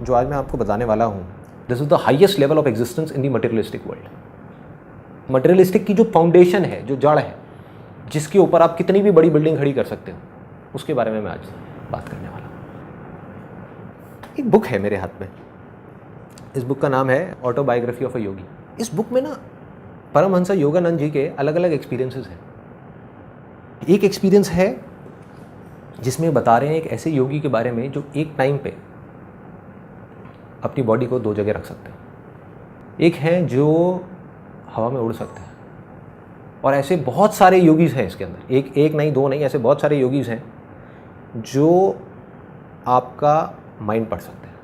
जो आज मैं आपको बताने वाला हूँ, this is the highest level of existence in the materialistic world. Materialistic की जो फाउंडेशन है, जो जड़ है, जिसके ऊपर आप कितनी भी बड़ी बिल्डिंग खड़ी कर सकते हो, उसके बारे में मैं आज बात करने वाला हूँ। एक बुक है मेरे हाथ में, इस बुक का नाम है ऑटोबायोग्राफी ऑफ अ योगी। इस बुक में ना परमहंस योगानंद जी के अलग अलग एक्सपीरियंसेस हैं। एक एक्सपीरियंस है जिसमें बता रहे हैं एक ऐसे योगी के बारे में जो एक टाइम पे अपनी बॉडी को दो जगह रख सकते हैं। एक है जो हवा में उड़ सकते हैं, और ऐसे बहुत सारे योगीज हैं इसके अंदर, एक नहीं, दो नहीं, ऐसे बहुत सारे योगीज हैं जो आपका माइंड पढ़ सकते हैं।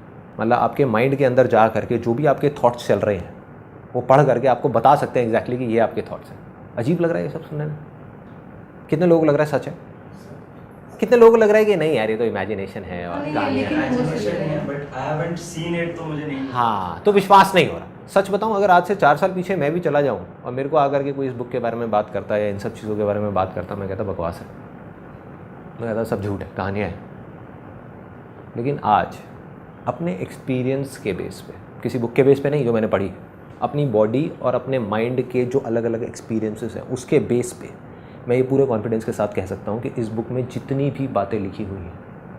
मतलब आपके माइंड के अंदर जा करके जो भी आपके थॉट्स चल रहे हैं वो पढ़ करके आपको बता सकते हैं एग्जैक्टली कि ये आपके थॉट्स हैं। अजीब लग रहा है ये सब सुनने में? कितने लोगों को लग रहा है सच है? कितने लोगों को लग रहा है कि नहीं यार ये तो इमेजिनेशन है और कहानियाँ हैं? हाँ, तो विश्वास नहीं हो रहा। सच बताऊं, अगर आज से 4 साल पीछे मैं भी चला जाऊं और मेरे को आकर के कोई इस बुक के बारे में बात करता है या इन सब चीज़ों के बारे में बात करता, मैं कहता बकवास है, मैं कहता सब झूठ है, कहानियाँ हैं। लेकिन आज अपने एक्सपीरियंस के बेस पे, किसी बुक के बेस पे नहीं जो मैंने पढ़ी, अपनी बॉडी और अपने माइंड के जो अलग अलग एक्सपीरियंसेस हैं उसके बेस पे मैं ये पूरे कॉन्फिडेंस के साथ कह सकता हूँ कि इस बुक में जितनी भी बातें लिखी हुई हैं,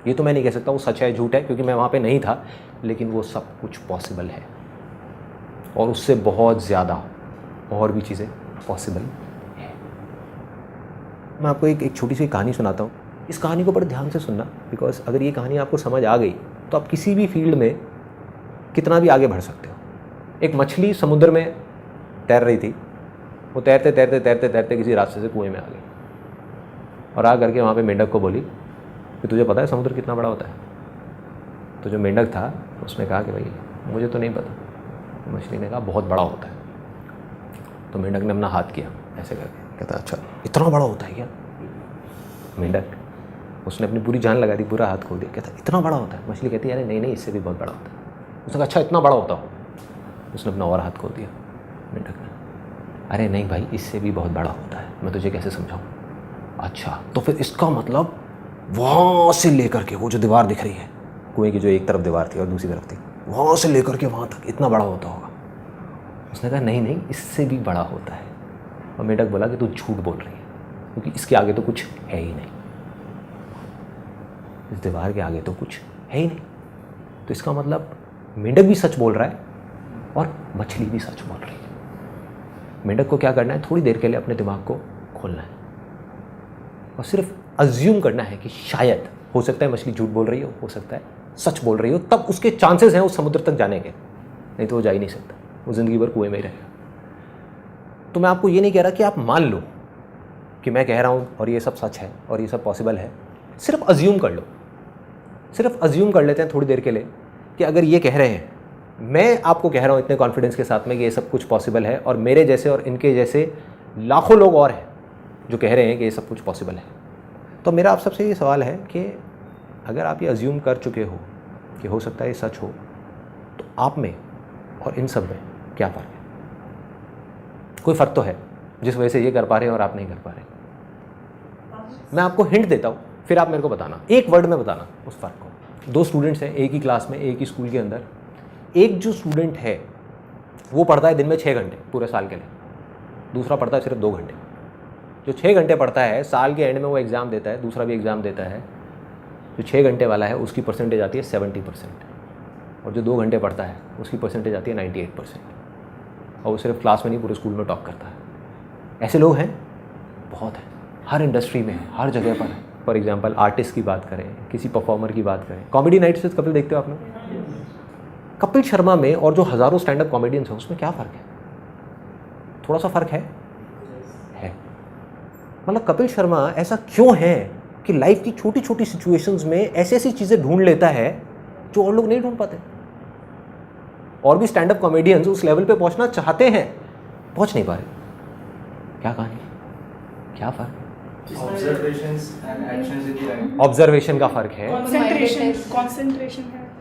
ये तो मैं नहीं कह सकता वो सच है झूठ है क्योंकि मैं वहाँ पे नहीं था, लेकिन वो सब कुछ पॉसिबल है और उससे बहुत ज़्यादा और भी चीज़ें पॉसिबल है। मैं आपको एक छोटी सी कहानी सुनाता हूँ। इस कहानी को बड़े ध्यान से सुनना, बिकॉज अगर ये कहानी आपको समझ आ गई तो आप किसी भी फील्ड में कितना भी आगे बढ़ सकते हो। एक मछली समुद्र में तैर रही थी। वो तैरते तैरते तैरते तैरते किसी रास्ते से कुएं में आ गई और आ करके वहाँ पे मेंढक को बोली कि तुझे पता है समुद्र कितना बड़ा होता है? तो जो मेंढक था उसने कहा कि भाई मुझे तो नहीं पता। तो मछली ने कहा बहुत बड़ा होता है। तो मेंढक ने अपना हाथ किया ऐसे करके, कहता अच्छा इतना बड़ा होता है क्या? मेंढक, उसने अपनी पूरी जान लगा दी, पूरा हाथ खोल दिया, कहता इतना बड़ा होता है? मछली कहती है अरे नहीं इससे भी बहुत बड़ा होता है। उसने कहा अच्छा इतना बड़ा होता हो? उसने अपना और हाथ खोल दिया। मेंढक ने, अरे नहीं भाई इससे भी बहुत बड़ा होता है, मैं तुझे कैसे समझाऊं? अच्छा तो फिर इसका मतलब वहाँ से लेकर के वो जो दीवार दिख रही है कुएं की, जो एक तरफ दीवार थी और दूसरी तरफ थी, वहाँ से लेकर के वहाँ तक इतना बड़ा होता होगा? उसने कहा नहीं नहीं इससे भी बड़ा होता है। और मेंढक बोला कि तू झूठ बोल रही है क्योंकि इसके आगे तो कुछ है ही नहीं, इस दीवार के आगे तो कुछ है ही नहीं। तो इसका मतलब मेंढक भी सच बोल रहा है और मछली भी सच बोल रही है। मेंढक को क्या करना है, थोड़ी देर के लिए अपने दिमाग को खोलना है और सिर्फ अज्यूम करना है कि शायद हो सकता है मछली झूठ बोल रही हो सकता है सच बोल रही हो, तब उसके चांसेस हैं उस समुद्र तक जाने के, नहीं तो वो जा ही नहीं सकता, वो ज़िंदगी भर कुएं में ही रहेगा। तो मैं आपको ये नहीं कह रहा कि आप मान लो कि मैं कह रहा हूँ और ये सब सच है और ये सब पॉसिबल है, सिर्फ अज्यूम कर लो। सिर्फ अज्यूम कर लेते हैं थोड़ी देर के लिए कि अगर ये कह रहे हैं, मैं आपको कह रहा हूँ इतने कॉन्फिडेंस के साथ में कि ये सब कुछ पॉसिबल है और मेरे जैसे और इनके जैसे लाखों लोग और हैं जो कह रहे हैं कि ये सब कुछ पॉसिबल है। तो मेरा आप सबसे ये सवाल है कि अगर आप ये अज्यूम कर चुके हो कि हो सकता है ये सच हो, तो आप में और इन सब में क्या फ़र्क है? कोई फ़र्क तो है जिस वजह से ये कर पा रहे हैं और आप नहीं कर पा रहे। मैं आपको हिंट देता हूँ, फिर आप मेरे को बताना, एक वर्ड में बताना उस फ़र्क को। 2 स्टूडेंट्स हैं एक ही क्लास में, एक ही स्कूल के अंदर। एक जो स्टूडेंट है वो पढ़ता है दिन में 6 घंटे पूरे साल के लिए, दूसरा पढ़ता है सिर्फ 2 घंटे। जो 6 घंटे पढ़ता है साल के एंड में वो एग्ज़ाम देता है, दूसरा भी एग्ज़ाम देता है। जो 6 घंटे वाला है उसकी परसेंटेज आती है 70% और जो 2 घंटे पढ़ता है उसकी परसेंटेज आती है 98%। और वो सिर्फ क्लास में नहीं पूरे स्कूल में टॉप करता है। ऐसे लोग हैं, बहुत हैं, हर इंडस्ट्री में है, हर जगह पर है। फॉर एग्जाम्पल आर्टिस्ट की बात करें, किसी परफॉर्मर की बात करें, कॉमेडी नाइट से कपिल देखते हो आप लोग? कपिल शर्मा में और जो हज़ारों स्टैंड अप कॉमेडियंस हैं उसमें क्या फ़र्क है? थोड़ा सा फ़र्क है। मतलब कपिल शर्मा ऐसा क्यों है कि लाइफ की छोटी छोटी सिचुएशंस में ऐसी ऐसी चीज़ें ढूंढ लेता है जो और लोग नहीं ढूंढ पाते। और भी स्टैंड अप कॉमेडियंस उस लेवल पे पहुंचना चाहते हैं, पहुंच नहीं पा रहे। क्या कहानी, क्या फ़र्क? ऑब्जर्वेशन का फ़र्क है,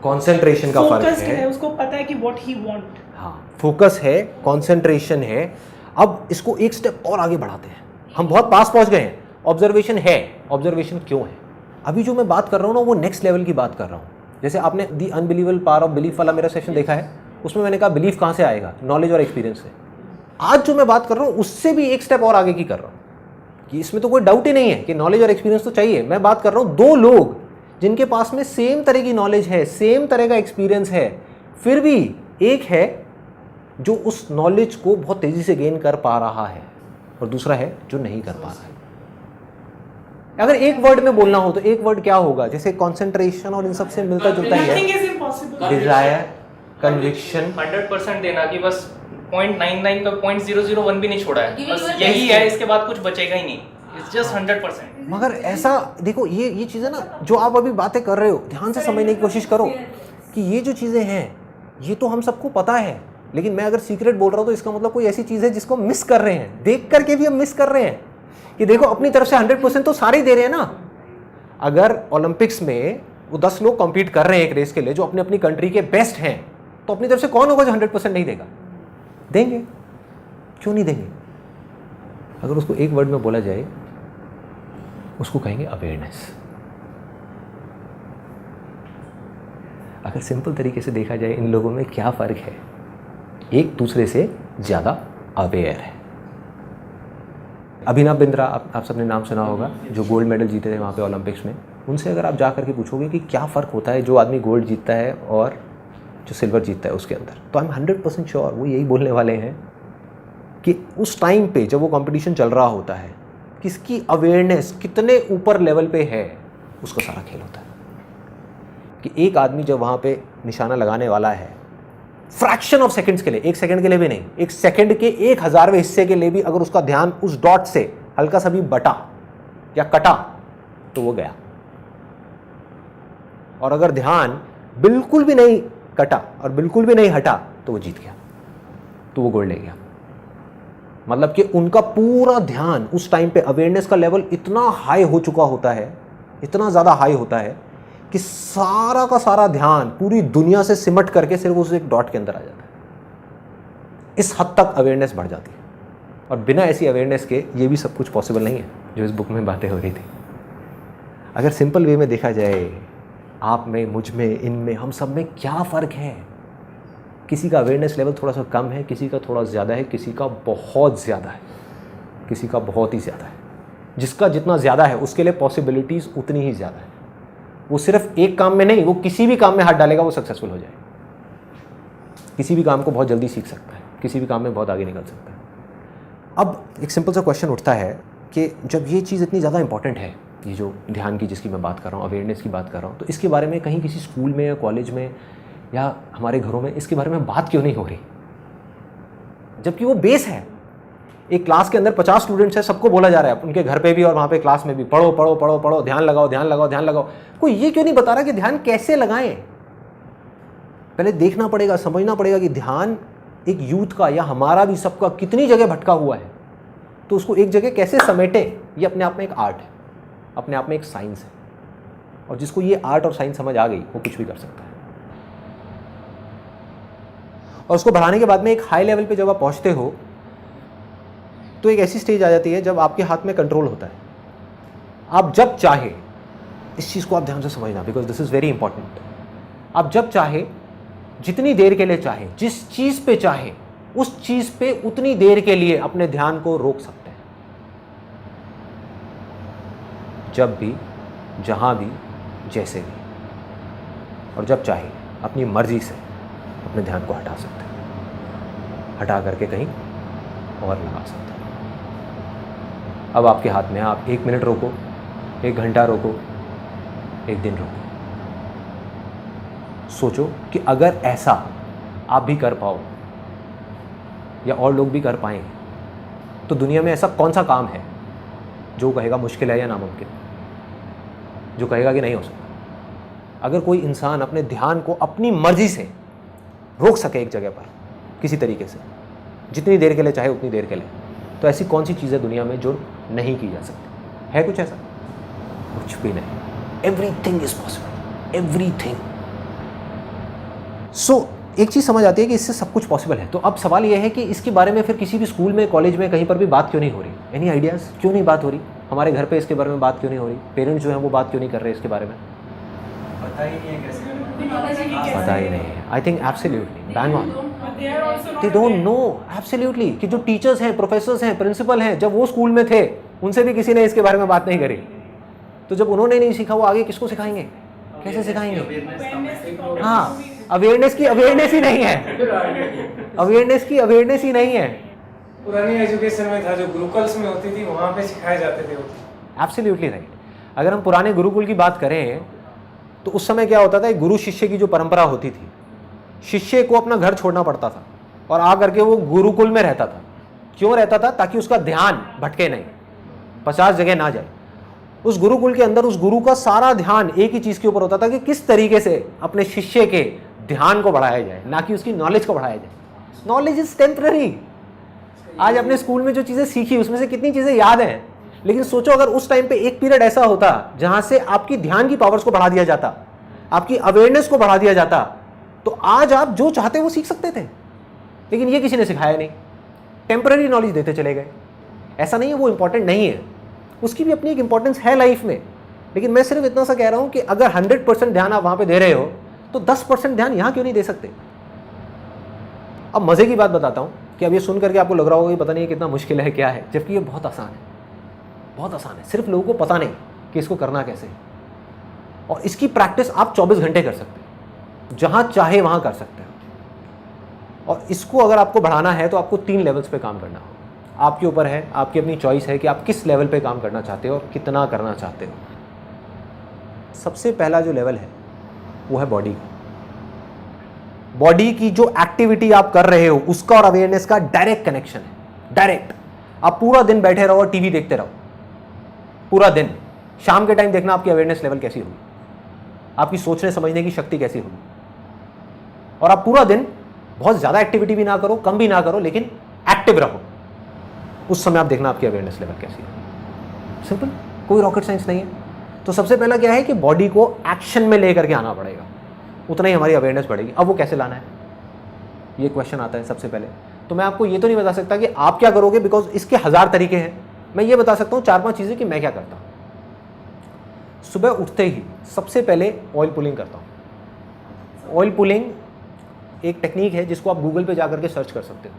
कॉन्सेंट्रेशन का फ़र्क है, उसको पता है कि व्हाट ही वांट। हाँ, फोकस है, कॉन्सेंट्रेशन है। अब इसको एक स्टेप और आगे बढ़ाते हैं, हम बहुत पास पहुंच गए हैं। ऑब्जर्वेशन है, ऑब्जर्वेशन क्यों है? अभी जो मैं बात कर रहा हूँ ना वो नेक्स्ट लेवल की बात कर रहा हूँ। जैसे आपने दी अनबिलीवेबल पावर ऑफ बिलीफ वाला मेरा सेशन देखा है, उसमें मैंने कहा बिलीफ कहाँ से आएगा, नॉलेज और एक्सपीरियंस से। आज जो मैं बात कर रहा हूँ उससे भी एक स्टेप और आगे की कर रहा हूँ कि इसमें तो कोई डाउट ही नहीं है कि नॉलेज और एक्सपीरियंस तो चाहिए। मैं बात कर रहा हूँ दो लोग जिनके पास में सेम तरह की नॉलेज है, सेम तरह का एक्सपीरियंस है, फिर भी एक है जो उस नॉलेज को बहुत तेजी से गेन कर पा रहा है और दूसरा है जो नहीं कर पा रहा है। अगर एक वर्ड में बोलना हो तो एक वर्ड क्या होगा? जैसे कॉन्सेंट्रेशन और इन सब से मिलता जुलता ही Nothing है, is impossible. Desire, conviction. 100% देना कि बस 0.99 का 0.001 भी नहीं छोड़ा है, बस यही है, इसके बाद कुछ बचेगा ही नहीं। It's just 100%। मगर ऐसा देखो, ये चीज़ें ना जो आप अभी बातें कर रहे हो, ध्यान से समझने की कोशिश करो कि ये जो चीज़ें हैं ये तो हम सबको पता है, लेकिन मैं अगर सीक्रेट बोल रहा हूँ तो इसका मतलब कोई ऐसी चीज़ है जिसको मिस कर रहे हैं, देख करके भी हम मिस कर रहे हैं कि देखो अपनी तरफ से 100% तो सारे ही दे रहे हैं ना। अगर ओलंपिक्स में वो 10 लोग कम्पीट कर रहे हैं एक रेस के लिए जो अपनी अपनी कंट्री के बेस्ट हैं, तो अपनी तरफ से कौन होगा जो 100% नहीं देगा? देंगे, क्यों नहीं देंगे? अगर उसको एक वर्ड में बोला जाए, उसको कहेंगे अवेयरनेस। अगर सिंपल तरीके से देखा जाए इन लोगों में क्या फ़र्क है, एक दूसरे से ज़्यादा अवेयर है। अभिनव बिंद्रा, आप सबने नाम सुना होगा, जो गोल्ड मेडल जीते थे वहाँ पे ओलंपिक्स में। उनसे अगर आप जा करके पूछोगे कि क्या फ़र्क होता है जो आदमी गोल्ड जीतता है और जो सिल्वर जीतता है उसके अंदर, तो आई एम 100% श्योर वो यही बोलने वाले हैं कि उस टाइम पे जब वो कंपटीशन चल रहा होता है, किसकी अवेयरनेस कितने ऊपर लेवल पे है, उसका सारा खेल होता है। कि एक आदमी जब वहाँ पे निशाना लगाने वाला है, फ्रैक्शन ऑफ सेकंड्स के लिए, एक सेकंड के लिए भी नहीं, एक सेकंड के 1,000वें हिस्से के लिए भी अगर उसका ध्यान उस डॉट से हल्का सा भी बटा या कटा तो वो गया। और अगर ध्यान बिल्कुल भी नहीं कटा और बिल्कुल भी नहीं हटा तो वो जीत गया, तो वो गोल्ड ले गया। मतलब कि उनका पूरा ध्यान उस टाइम पे, अवेयरनेस का लेवल इतना हाई हो चुका होता है, इतना ज़्यादा हाई होता है कि सारा का सारा ध्यान पूरी दुनिया से सिमट करके सिर्फ उस एक डॉट के अंदर आ जाता है। इस हद तक अवेयरनेस बढ़ जाती है। और बिना ऐसी अवेयरनेस के ये भी सब कुछ पॉसिबल नहीं है जो इस बुक में बातें हो रही थी। अगर सिंपल वे में देखा जाए, आप में, मुझ में, इनमें, हम सब में क्या फ़र्क है? किसी का अवेयरनेस लेवल थोड़ा सा कम है, किसी का थोड़ा ज़्यादा है, किसी का बहुत ज़्यादा है, किसी का बहुत ही ज़्यादा है। जिसका जितना ज़्यादा है उसके लिए पॉसिबिलिटीज़ उतनी ही ज़्यादा है। वो सिर्फ एक काम में नहीं, वो किसी भी काम में हाथ डालेगा वो सक्सेसफुल हो जाए। किसी भी काम को बहुत जल्दी सीख सकता है, किसी भी काम में बहुत आगे निकल सकता है। अब एक सिंपल सा क्वेश्चन उठता है कि जब ये चीज़ इतनी ज़्यादा इंपॉर्टेंट है, ये जो ध्यान की जिसकी मैं बात कर रहा हूँ, अवेयरनेस की बात कर रहा हूँ, तो इसके बारे में कहीं किसी स्कूल में या कॉलेज में या हमारे घरों में इसके बारे में बात क्यों नहीं हो रही? जबकि वो बेस है। एक क्लास के अंदर 50 स्टूडेंट्स हैं, सबको बोला जा रहा है, उनके घर पे भी और वहाँ पे क्लास में भी, पढ़ो पढ़ो पढ़ो पढ़ो, ध्यान लगाओ ध्यान लगाओ ध्यान लगाओ। कोई ये क्यों नहीं बता रहा कि ध्यान कैसे लगाएं? पहले देखना पड़ेगा, समझना पड़ेगा कि ध्यान एक यूथ का या हमारा भी सबका कितनी जगह भटका हुआ है, तो उसको एक जगह कैसे समेटे। ये अपने आप में एक आर्ट है, अपने आप में एक साइंस है, और जिसको ये आर्ट और साइंस समझ आ गई वो कुछ भी कर सकता है। और उसको बढ़ाने के बाद में एक हाई लेवल पे जब आप पहुंचते हो तो एक ऐसी स्टेज आ जाती है जब आपके हाथ में कंट्रोल होता है। आप जब चाहे, इस चीज़ को आप ध्यान से समझना, because this is very important. आप जब चाहे, जितनी देर के लिए चाहे, जिस चीज़ पे चाहे, उस चीज़ पे उतनी देर के लिए अपने ध्यान को रोक सकते हैं। जब भी, जहाँ भी, जैसे भी। और जब चाहे अपनी मर्जी से अपने ध्यान को हटा सकते हैं, हटा करके कहीं और लगा सकते हैं। अब आपके हाथ में है, आप 1 मिनट रोको, 1 घंटा रोको, 1 दिन रोको। सोचो कि अगर ऐसा आप भी कर पाओ या और लोग भी कर पाएँ, तो दुनिया में ऐसा कौन सा काम है जो कहेगा मुश्किल है या नामुमकिन, जो कहेगा कि नहीं हो सकता। अगर कोई इंसान अपने ध्यान को अपनी मर्जी से रोक सके एक जगह पर किसी तरीके से, जितनी देर के लिए चाहे उतनी देर के लिए, तो ऐसी कौन सी चीज़ है दुनिया में जो नहीं की जा सकती? है कुछ ऐसा? कुछ भी नहीं। Everything is possible, everything. So एक चीज़ समझ आती है कि इससे सब कुछ पॉसिबल है। तो अब सवाल यह है कि इसके बारे में फिर किसी भी स्कूल में, कॉलेज में, कहीं पर भी बात क्यों नहीं हो रही? Any ideas? क्यों नहीं बात हो रही? हमारे घर पे इसके बारे में बात क्यों नहीं हो रही? पेरेंट्स जो हैं वो बात क्यों नहीं कर रहे इसके बारे में? पता ही नहीं है कैसे करना है। knowledge ही कैसे पता ही नहीं है। I think absolutely bang on. But they are also not they don't know absolutely कि जो टीचर्स हैं, प्रोफेसर्स हैं, प्रिंसिपल हैं, जब वो स्कूल में थे उनसे भी किसी ने इसके बारे में बात नहीं करी। तो जब उन्होंने नहीं सीखा, वो आगे किसको सिखाएंगे, कैसे सिखाएंगे? awareness हाँ, अवेयरनेस की अवेयरनेस ही नहीं है, अवेयरनेस की अवेयरनेस ही नहीं है। पुरानी एजुकेशन में था, जो गुरुकुल्स में होती थी वहाँ पे सिखाए जाते थे वो। Absolutely right. अगर हम पुराने गुरुकुल की बात करें तो उस समय क्या होता था, एक गुरु शिष्य की जो परंपरा होती थी, शिष्य को अपना घर छोड़ना पड़ता था और आ करके वो गुरुकुल में रहता था। क्यों रहता था? ताकि उसका ध्यान भटके नहीं, 50 जगह ना जाए। उस गुरुकुल के अंदर उस गुरु का सारा ध्यान एक ही चीज के ऊपर होता था कि किस तरीके से अपने शिष्य के ध्यान को बढ़ाया जाए, ना कि उसकी नॉलेज को बढ़ाया जाए। Knowledge is temporary. आज अपने स्कूल में जो चीजें सीखी उसमें से कितनी चीजें याद हैं, लेकिन सोचो अगर उस टाइम पे एक पीरियड ऐसा होता जहां से आपकी ध्यान की पावर्स को बढ़ा दिया जाता, आपकी अवेयरनेस को बढ़ा दिया जाता, तो आज आप जो चाहते वो सीख सकते थे। लेकिन ये किसी ने सिखाया नहीं, टेम्पररी नॉलेज देते चले गए। ऐसा नहीं है वो इंपॉर्टेंट नहीं है, उसकी भी अपनी एक इंपॉर्टेंस है लाइफ में। लेकिन मैं सिर्फ इतना सा कह रहा हूं कि अगर 100% ध्यान आप वहां पे दे रहे हो तो 10% ध्यान यहां क्यों नहीं दे सकते? अब मजे की बात बताता हूं कि अब ये सुन करके आपको लग रहा होगा कि पता नहीं कितना मुश्किल है, क्या है, जबकि ये बहुत आसान है, बहुत आसान है। सिर्फ लोगों को पता नहीं कि इसको करना कैसे है। और इसकी प्रैक्टिस आप 24 घंटे कर सकते हो, जहां चाहे वहां कर सकते हो। और इसको अगर आपको बढ़ाना है तो आपको 3 लेवल्स पे काम करना होगा। आपके ऊपर है, आपकी अपनी चॉइस है कि आप किस लेवल पे काम करना चाहते हो और कितना करना चाहते हो। सबसे पहला जो लेवल है वो है बॉडी। बॉडी की जो एक्टिविटी आप कर रहे हो उसका और अवेयरनेस का डायरेक्ट कनेक्शन है, डायरेक्ट। आप पूरा दिन बैठे रहो और टीवी देखते रहो, पूरा दिन, शाम के टाइम देखना आपकी अवेयरनेस लेवल कैसी होगी, आपकी सोचने समझने की शक्ति कैसी होगी। और आप पूरा दिन बहुत ज्यादा एक्टिविटी भी ना करो, कम भी ना करो, लेकिन एक्टिव रहो। उस समय आप देखना आपकी अवेयरनेस लेवल कैसी है। सिंपल, कोई रॉकेट साइंस नहीं है। तो सबसे पहला क्या है कि बॉडी को एक्शन में लेकर के आना पड़ेगा, उतना ही हमारी अवेयरनेस बढ़ेगी। अब वो कैसे लाना है, ये क्वेश्चन आता है सबसे पहले। तो मैं आपको ये तो नहीं बता सकता कि आप क्या करोगे, बिकॉज इसके 1000 तरीके हैं। मैं ये बता सकता हूँ 4-5 चीजें कि मैं क्या करता हूँ। सुबह उठते ही सबसे पहले ऑयल पुलिंग करता हूँ। ऑयल पुलिंग एक टेक्निक है जिसको आप गूगल पे जाकर के सर्च कर सकते हो।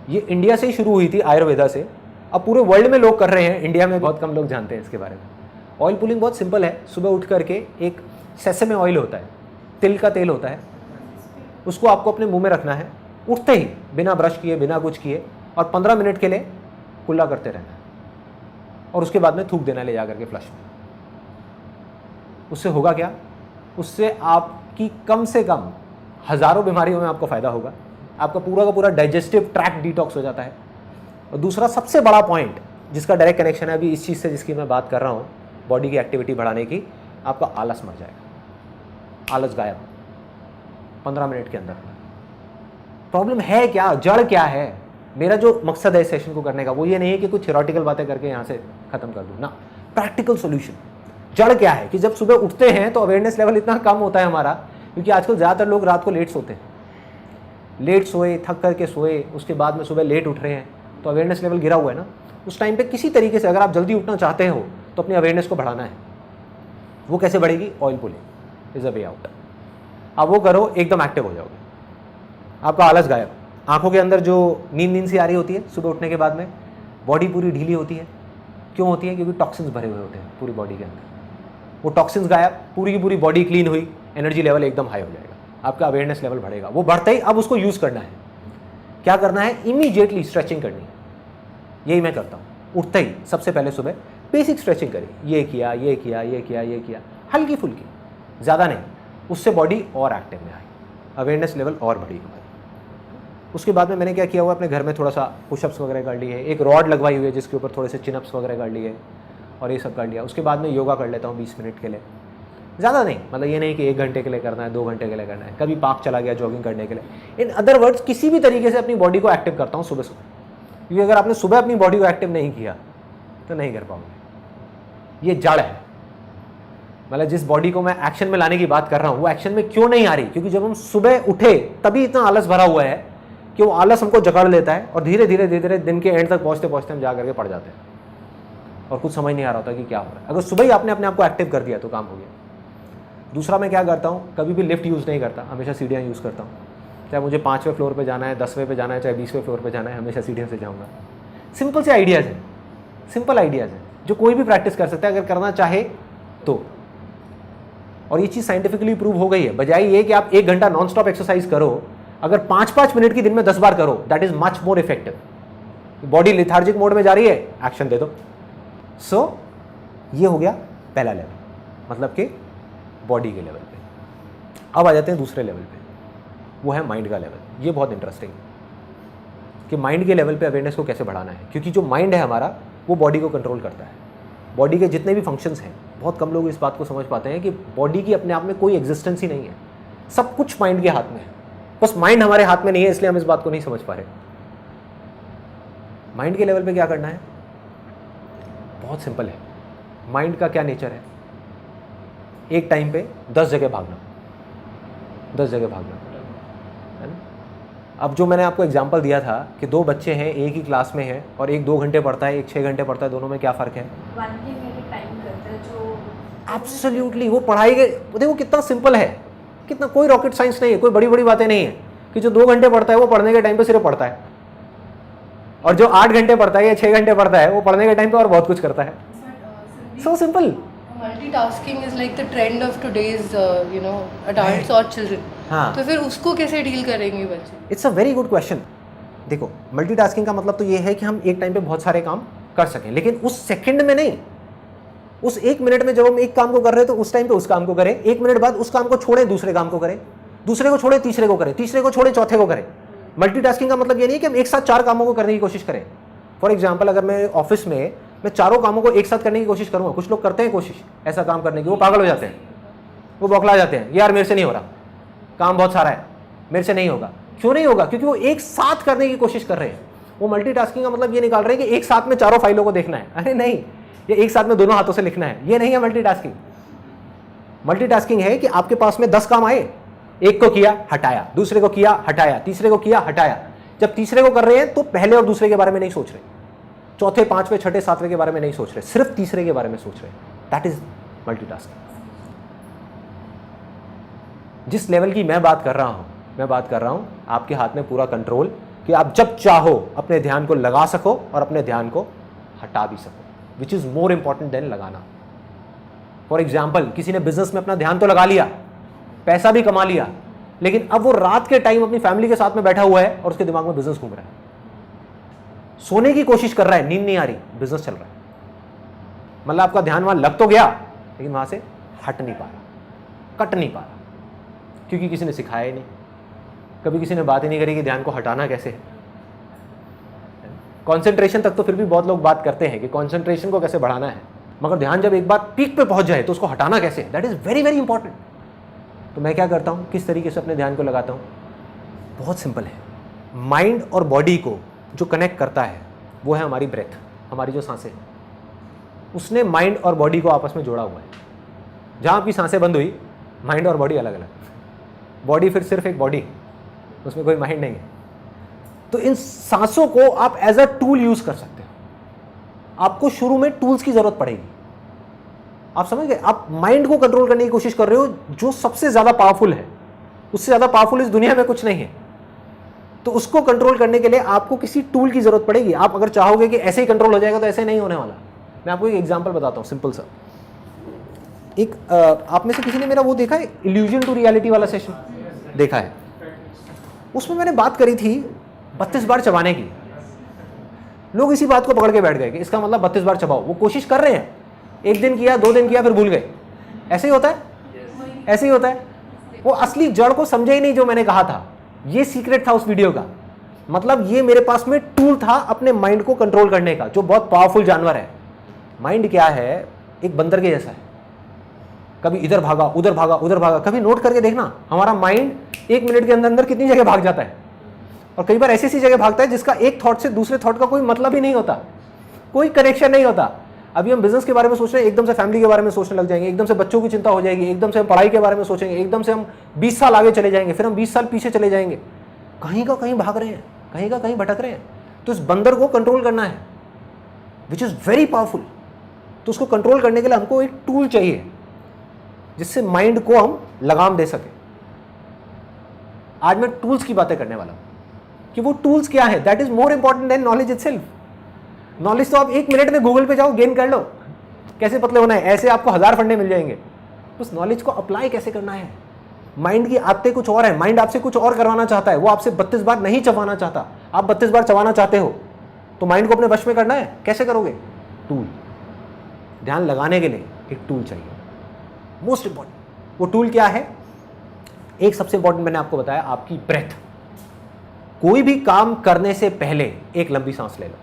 ये इंडिया से ही शुरू हुई थी, आयुर्वेदा से। अब पूरे वर्ल्ड में लोग कर रहे हैं, इंडिया में बहुत कम लोग जानते हैं इसके बारे में। ऑयल पुलिंग बहुत सिंपल है। सुबह उठ करके एक सेसमे ऑयल होता है, तिल का तेल होता है, उसको आपको अपने मुंह में रखना है उठते ही, बिना ब्रश किए, बिना कुछ किए, और 15 मिनट के लिए कुल्ला करते रहना है। और उसके बाद में थूक देना ले जा करके फ्लश में। उससे होगा क्या? उससे आपकी कम से कम हज़ारों बीमारियों में आपको फ़ायदा होगा। आपका पूरा का पूरा डाइजेस्टिव ट्रैक्ट डिटॉक्स हो जाता है। और दूसरा सबसे बड़ा पॉइंट जिसका डायरेक्ट कनेक्शन है अभी इस चीज़ से जिसकी मैं बात कर रहा हूँ, बॉडी की एक्टिविटी बढ़ाने की, आपका आलस मर जाएगा। आलस गायब 15 मिनट के अंदर। प्रॉब्लम है क्या, जड़ क्या है? मेरा जो मकसद है इस सेशन को करने का वो ये नहीं है कि कुछ थ्योरेटिकल बातें करके यहाँ से ख़त्म कर दूँ ना, प्रैक्टिकल सॉल्यूशन। जड़ क्या है कि जब सुबह उठते हैं तो अवेयरनेस लेवल इतना कम होता है हमारा, क्योंकि आजकल ज़्यादातर लोग रात को लेट सोते हैं, लेट सोए, थक करके सोए, उसके बाद में सुबह लेट उठ रहे हैं, तो अवेयरनेस लेवल गिरा हुआ है ना। उस टाइम पे किसी तरीके से अगर आप जल्दी उठना चाहते हो तो अपनी अवेयरनेस को बढ़ाना है। वो कैसे बढ़ेगी? Oil pulling is a way out. आप वो करो, एकदम एक्टिव हो जाओगे, आपका आलस गायब। आंखों के अंदर जो नींद सी आ रही होती है सुबह उठने के बाद में, बॉडी पूरी ढीली होती है। क्यों होती है? क्योंकि टॉक्सिन्स भरे हुए होते हैं पूरी बॉडी के अंदर। वो टॉक्सिन्स गायब, पूरी की पूरी बॉडी क्लीन हुई, एनर्जी लेवल एकदम हाई हो जाएगा, आपका अवेयरनेस लेवल बढ़ेगा। वो बढ़ते ही अब उसको यूज़ करना है। क्या करना है? इमीडिएटली स्ट्रेचिंग करनी है। यही मैं करता हूँ। उठते ही सबसे पहले सुबह बेसिक स्ट्रेचिंग करी, ये किया, ये किया, ये किया, ये किया, हल्की फुल्की, ज़्यादा नहीं। उससे बॉडी और एक्टिव में आई, अवेयरनेस लेवल और बढ़ी हमारी। उसके बाद में मैंने क्या किया हुआ, अपने घर में थोड़ा सा पुशअप्स वगैरह कर लिए, एक रॉड लगवाई हुई है जिसके ऊपर थोड़े से चिनअप्स वगैरह कर लिए और ये सब कर लिया। उसके बाद में योगा कर लेता हूँ 20 मिनट के लिए, ज़्यादा नहीं, मतलब ये नहीं कि 1 घंटे के लिए करना है, 2 घंटे के लिए करना है। कभी पार्क चला गया जॉगिंग करने के लिए। इन अदर वर्ड्स, किसी भी तरीके से अपनी बॉडी को एक्टिव करता हूँ सुबह सुबह, क्योंकि अगर आपने सुबह अपनी बॉडी को एक्टिव नहीं किया तो नहीं कर पाओगे। ये जड़ है। मतलब जिस बॉडी को मैं एक्शन में लाने की बात कर रहा हूँ वो एक्शन में क्यों नहीं आ रही? क्योंकि जब हम सुबह उठे तभी इतना आलस भरा हुआ है कि वो आलस हमको जकड़ लेता है और धीरे धीरे धीरे धीरे दिन के एंड तक पहुँचते पहुँचते हम जा करके पड़ जाते हैं और कुछ समझ नहीं आ रहा होता कि क्या हो रहा है। अगर सुबह ही आपने अपने आप को एक्टिव कर दिया तो काम हो गया। दूसरा मैं क्या करता हूँ, कभी भी लिफ्ट यूज़ नहीं करता, हमेशा सीढ़ियाँ यूज़ करता हूँ। चाहे मुझे 5वें फ्लोर पे जाना है, 10वें पे जाना है, चाहे 20वें फ्लोर पे जाना है, हमेशा सीढ़ियों से जाऊँगा। सिंपल से आइडियाज़ हैं, सिंपल आइडियाज़ हैं जो कोई भी प्रैक्टिस कर सकता है अगर करना चाहे तो। और ये चीज़ साइंटिफिकली प्रूव हो गई है। बजाय ये कि आप 1 घंटा नॉन स्टॉप एक्सरसाइज करो, अगर 5-5 मिनट की दिन में 10 बार करो, that is much more effective. Body lethargic mode में जा रही है, एक्शन दे दो। सो ये हो गया पहला लेवल, मतलब कि बॉडी के लेवल पे। अब आ जाते हैं दूसरे लेवल पे, वो है माइंड का लेवल। ये बहुत इंटरेस्टिंग है कि माइंड के लेवल पे अवेयरनेस को कैसे बढ़ाना है, क्योंकि जो माइंड है हमारा वो बॉडी को कंट्रोल करता है। बॉडी के जितने भी फंक्शंस हैं, बहुत कम लोग इस बात को समझ पाते हैं कि बॉडी की अपने आप में कोई एग्जिस्टेंस ही नहीं है, सब कुछ माइंड के हाथ में है। बस माइंड हमारे हाथ में नहीं है, इसलिए हम इस बात को नहीं समझ पा रहे। माइंड के लेवल पे क्या करना है, बहुत सिंपल है। माइंड का क्या नेचर है, एक टाइम पे 10 जगह भागना, 10 जगह भागना, है ना। अब जो मैंने आपको एग्जांपल दिया था कि 2 बच्चे हैं, एक ही क्लास में है और एक 2 घंटे पढ़ता है, एक 6 घंटे पढ़ता है, दोनों में क्या फ़र्क है? एब्सोल्युटली। वो पढ़ाई के देखो कितना सिंपल है, कितना, कोई रॉकेट साइंस नहीं है, कोई बड़ी बड़ी बातें नहीं है कि जो 2 घंटे पढ़ता है वो पढ़ने के टाइम पे सिर्फ पढ़ता है, और जो 8 घंटे पढ़ता है या 6 घंटे पढ़ता है वो पढ़ने के टाइम पे और बहुत कुछ करता है। So simple. Multitasking is like the trend of today's adults और चिल्ड्रन। हाँ, तो फिर उसको कैसे डील करेंगे बच्चे? It's a very good question. देखो, मल्टीटास्किंग का मतलब तो ये है कि हम एक टाइम पे बहुत सारे काम कर सकें, लेकिन उस सेकंड में नहीं, उस 1 मिनट में जब हम एक काम को कर रहे हैं तो उस टाइम पे उस काम को करें, 1 मिनट बाद उस काम को छोड़े दूसरे काम को करें, दूसरे को छोड़े तीसरे को करें, तीसरे को छोड़े चौथे को करें। मल्टीटास्किंग का मतलब ये नहीं कि हम एक साथ 4 कामों को करने की कोशिश करें। फॉर एग्जाम्पल, अगर मैं ऑफिस में मैं 4 कामों को एक साथ करने की कोशिश करूँगा, कुछ लोग करते हैं कोशिश ऐसा काम करने की, वो पागल हो जाते हैं, वो बौखला जाते हैं, यार मेरे से नहीं हो रहा, काम बहुत सारा है, मेरे से नहीं होगा। क्यों नहीं होगा? क्योंकि वो एक साथ करने की कोशिश कर रहे हैं। वो मल्टीटास्किंग का मतलब ये निकाल रहे हैं कि एक साथ में 4 फाइलों को देखना है। अरे नहीं, ये एक साथ में दोनों हाथों से लिखना है, ये नहीं है मल्टीटास्किंग। मल्टीटास्किंग है कि आपके पास में 10 काम आए, एक को किया हटाया, दूसरे को किया हटाया, तीसरे को किया हटाया। जब तीसरे को कर रहे हैं तो पहले और दूसरे के बारे में नहीं सोच रहे, चौथे, 5वें, 6ठे, 7वें के बारे में नहीं सोच रहे, सिर्फ तीसरे के बारे में सोच रहे। That is multitasking. जिस लेवल की मैं बात कर रहा हूं आपके हाथ में पूरा कंट्रोल, कि आप जब चाहो अपने ध्यान को लगा सको और अपने ध्यान को हटा भी सको, which is more important than लगाना। फॉर एग्जाम्पल, किसी ने बिजनेस में अपना ध्यान तो लगा लिया, पैसा भी कमा लिया, लेकिन अब वो रात के टाइम अपनी फैमिली के साथ में बैठा हुआ है और उसके दिमाग में बिजनेस घूम रहा है, सोने की कोशिश कर रहा है, नींद नहीं आ रही, बिजनेस चल रहा है। मतलब आपका ध्यान वहां लग तो गया, लेकिन वहां से हट नहीं पा रहा, कट नहीं पा रहा, क्योंकि किसी ने सिखाया ही नहीं, कभी किसी ने बात ही नहीं करी कि ध्यान को हटाना कैसे है। कॉन्सेंट्रेशन तक तो फिर भी बहुत लोग बात करते हैं कि कॉन्सेंट्रेशन को कैसे बढ़ाना है, मगर ध्यान जब एक बार पीक पे पहुंच जाए तो उसको हटाना कैसे, that is very very important. तो मैं क्या करता हूँ, किस तरीके से अपने ध्यान को लगाता हूँ? बहुत सिंपल है। माइंड और बॉडी को जो कनेक्ट करता है वो है हमारी ब्रेथ, हमारी जो सांसें, उसने माइंड और बॉडी को आपस में जोड़ा हुआ है। जहाँ आपकी सांसें बंद हुई, माइंड और बॉडी अलग अलग, बॉडी फिर सिर्फ एक बॉडी, उसमें कोई माइंड नहीं है। तो इन सांसों को आप एज अ टूल यूज कर सकते हो। आपको शुरू में टूल्स की जरूरत पड़ेगी, आप समझ गए? आप माइंड को कंट्रोल करने की कोशिश कर रहे हो, जो सबसे ज्यादा पावरफुल है, उससे ज्यादा पावरफुल इस दुनिया में कुछ नहीं है। तो उसको कंट्रोल करने के लिए आपको किसी टूल की जरूरत पड़ेगी। आप अगर चाहोगे कि ऐसे ही कंट्रोल हो जाएगा तो ऐसे नहीं होने वाला। मैं आपको एक एग्जांपल बताता हूं, सिंपल सा। एक आप में से किसी ने मेरा वो देखा है, इल्यूजन टू रियलिटी वाला सेशन देखा है? उसमें मैंने बात करी थी 32 बार चबाने की। लोग इसी बात को पकड़ के बैठ गए कि इसका मतलब 32 बार चबाओ। वो कोशिश कर रहे हैं, 1 दिन किया, 2 दिन किया, फिर भूल गए। ऐसे ही होता है, ऐसे ही होता है। वो असली जड़ को समझे ही नहीं जो मैंने कहा था। ये सीक्रेट था उस वीडियो का। मतलब ये मेरे पास में टूल था अपने माइंड को कंट्रोल करने का, जो बहुत पावरफुल जानवर है। माइंड क्या है? एक बंदर के जैसा है, कभी इधर भागा, उधर भागा, उधर भागा। कभी नोट करके देखना, हमारा माइंड 1 मिनट के अंदर अंदर कितनी जगह भाग जाता है, और कई बार ऐसी ऐसी जगह भागता है जिसका एक थॉट से दूसरे थॉट का कोई मतलब ही नहीं होता, कोई कनेक्शन नहीं होता। अभी हम बिजनेस के बारे में सोच रहे हैं, एकदम से फैमिली के बारे में सोचने लग जाएंगे, एकदम से बच्चों की चिंता हो जाएगी, एकदम से हम पढ़ाई के बारे में सोचेंगे, एकदम से हम 20 साल आगे चले जाएंगे, फिर हम 20 साल पीछे चले जाएंगे। कहीं का कहीं भाग रहे हैं, कहीं का कहीं भटक रहे हैं। तो इस बंदर को कंट्रोल करना है, विच इज वेरी पावरफुल। तो उसको कंट्रोल करने के लिए हमको एक टूल चाहिए। जिससे माइंड को हम लगाम दे सके। आज मैं टूल्स की बातें करने वाला हूं कि वो टूल्स क्या है, that is more important than knowledge itself. Knowledge तो आप 1 मिनट में गूगल पे जाओ गेन कर लो, कैसे पतले होना है, ऐसे आपको 1000 फंडे मिल जाएंगे। उस नॉलेज को अप्लाई कैसे करना है। माइंड की आदतें कुछ और है, माइंड आपसे कुछ और करवाना चाहता है, वो आपसे 32 बार नहीं चबाना चाहता। आप 32 बार चबाना चाहते हो तो माइंड को अपने वश में करना है, कैसे करोगे? टूल, ध्यान लगाने के लिए एक टूल चाहिए, मोस्ट इंपॉर्टेंट। वो टूल क्या है? एक सबसे इंपॉर्टेंट मैंने आपको बताया, आपकी ब्रेथ। कोई भी काम करने से पहले एक लंबी सांस ले लो।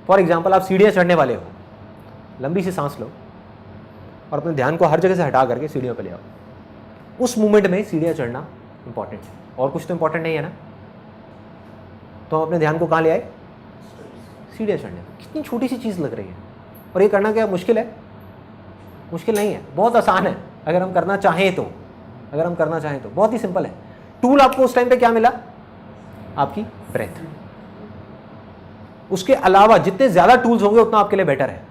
फॉर एग्जाम्पल, आप सीढ़ियां चढ़ने वाले हो, लंबी सी सांस लो और अपने ध्यान को हर जगह से हटा करके सीढ़ियों पर ले आओ। उस मोमेंट में सीढ़ियां चढ़ना इंपॉर्टेंट है, और कुछ तो इंपॉर्टेंट नहीं है ना। तो हम अपने ध्यान को कहाँ ले आए? सीढ़ियां चढ़ने। कितनी छोटी सी चीज़ लग रही है, और ये करना क्या मुश्किल है? मुश्किल नहीं है, बहुत आसान है अगर हम करना चाहें तो। अगर हम करना चाहें तो बहुत ही सिंपल है। टूल आपको उस टाइम पे क्या मिला? आपकी ब्रेथ। उसके अलावा जितने ज्यादा टूल्स होंगे उतना आपके लिए बेटर है,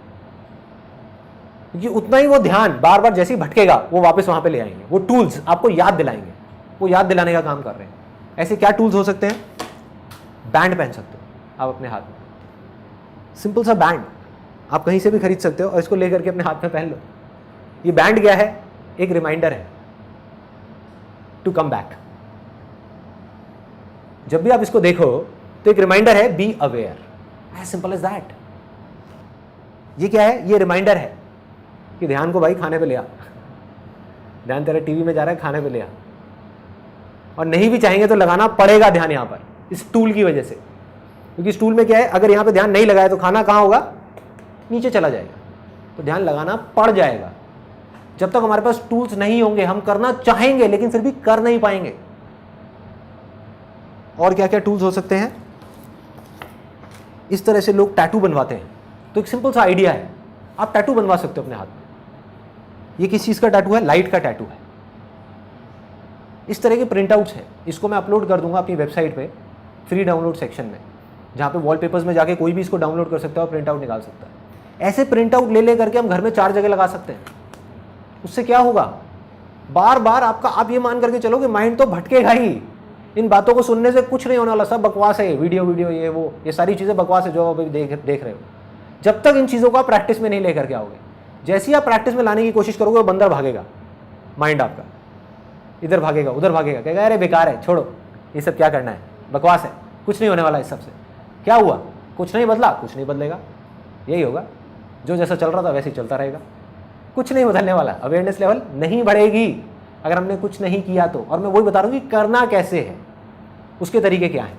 क्योंकि उतना ही वो ध्यान बार बार जैसे ही भटकेगा वो वापस वहां पे ले आएंगे। वो टूल्स आपको याद दिलाएंगे, वो याद दिलाने का काम कर रहे हैं। ऐसे क्या टूल्स हो सकते हैं? बैंड पहन सकते हो आप अपने हाथ में, सिंपल सा बैंड आप कहीं से भी खरीद सकते हो और इसको लेकर के अपने हाथ में पहन लो। ये बैंड क्या है? एक रिमाइंडर है टू कम बैक। जब भी आप इसको देखो तो एक रिमाइंडर है, be aware, as simple as that. ये क्या है? ये रिमाइंडर है कि ध्यान को भाई खाने पे ले आ, ध्यान तेरा टीवी में जा रहा है, खाने पे ले आ। और नहीं भी चाहेंगे तो लगाना पड़ेगा ध्यान यहां पर, इस टूल की वजह से, क्योंकि इस टूल में क्या है, अगर यहां पे ध्यान नहीं लगाया तो खाना कहां होगा? नीचे चला जाएगा। तो ध्यान लगाना पड़ जाएगा। जब तक हमारे पास टूल्स नहीं होंगे, हम करना चाहेंगे लेकिन फिर भी कर नहीं पाएंगे। और क्या क्या टूल्स हो सकते हैं? इस तरह से लोग टैटू बनवाते हैं, तो एक सिंपल सा आइडिया है, आप टैटू बनवा सकते हो अपने हाथ में। ये किस चीज का टैटू है? लाइट का टैटू है। इस तरह के प्रिंट आउट्स हैं, इसको मैं अपलोड कर दूंगा अपनी वेबसाइट पे फ्री डाउनलोड सेक्शन में, जहां पे वॉलपेपर्स में जाके कोई भी इसको डाउनलोड कर सकता है और प्रिंट आउट निकाल सकता है। ऐसे प्रिंट आउट ले करके हम घर में 4 जगह लगा सकते हैं। उससे क्या होगा? बार बार आपका, आप ये मान करके चलो कि माइंड तो भटकेगा ही। इन बातों को सुनने से कुछ नहीं होने वाला, सब बकवास है, वीडियो ये वो, ये सारी चीज़ें बकवास है जो आप अभी देख रहे हो। जब तक इन चीज़ों को आप प्रैक्टिस में नहीं लेकर के आओगे, जैसे ही आप प्रैक्टिस में लाने की कोशिश करोगे वो बंदर भागेगा, माइंड आपका इधर भागेगा उधर भागेगा, कहेगा अरे बेकार है, छोड़ो ये सब क्या करना है, बकवास है, कुछ नहीं होने वाला इस सबसे। क्या हुआ? कुछ नहीं बदला, कुछ नहीं बदलेगा, यही होगा, जो जैसा चल रहा था वैसे ही चलता रहेगा, कुछ नहीं बदलने वाला। अवेयरनेस लेवल नहीं बढ़ेगी अगर हमने कुछ नहीं किया तो। और मैं वही बता रहा हूँ कि करना कैसे है, उसके तरीके क्या है।